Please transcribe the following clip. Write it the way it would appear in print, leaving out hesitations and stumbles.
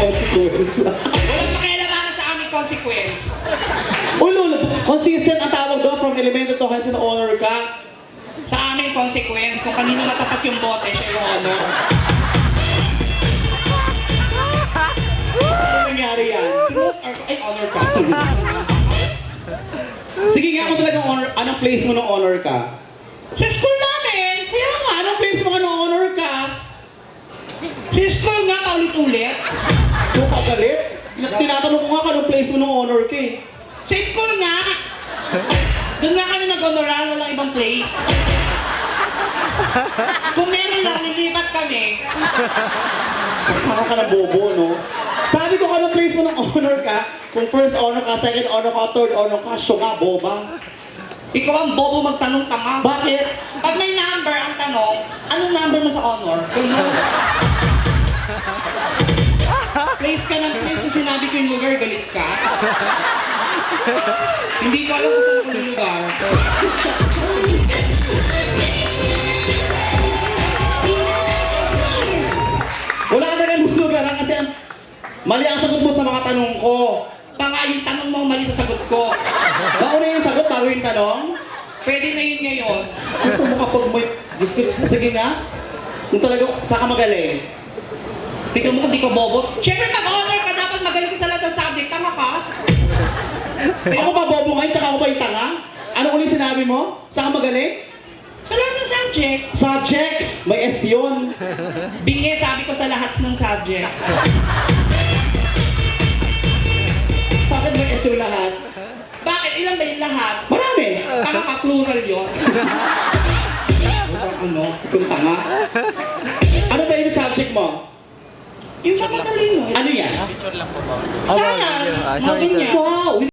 consequence. Walang pakialaman sa aming consequence. Lolo, consistent ang tawag doon from elemento to kasi na-honor ka. Sa aming consequence, kung kanino matapat yung bote, siya yung honor. Ano nangyari yan? Ay, honor ka. Sige nga, kung talagang honor, anong place mo ng honor ka? Sa school namin! Kaya nga, anong place mo ka ng honor ka? Sa school nga, paulit-ulit. Yung pagalit? Tinatanong ko nga kung anong place mo ng honor ka eh. Sa school nga! Doon nga kami nag-honoran, walang ibang place. Kung meron lang, nilipat kami. Saksaka ka ng bobo, no? Sabi ko kung anong place mo ng honor ka, kung first honor ka, second honor ka, third honor ka, siya nga, boba. Ikaw ang bobo magtanong tanga. Bakit? Pag may number ang tanong, anong number mo sa honor? Ganun. Place ka ng place, kung sinabi ko yung lugar, galit ka. Hindi ko alam kung saan yung lugar. Wala ka na lugar kasi mali ang sagot mo sa mga tanong ko. Baka yung tanong mo mali sa sagot ko. Bauna yung sagot bago yung tanong? Pwede na yun ngayon. Ito mo kapag may discuss. Sige nga. Kung talaga, saan ka magaling? Tingnan mo kung di ko bobo. Siyempre mag-honor ka, dapat magaling ka sa lahat ng subject. Tama ka? Ako pa bobo ngayon, tsaka ako pa yung tanga? Ano ulit sinabi mo? Saan ka magaling? Sa lahat ng subject. Subjects! May S yun. Bingi, sabi ko sa lahat ng subject. Bakit may S yung lahat? Bakit? Ilan ba yung lahat? Marami! Tama ka, plural yun. Ano? Kung tanga? Ano ba yung subject mo? Yung makatalino. Ano yan? Science! Sorry, sir. Wow!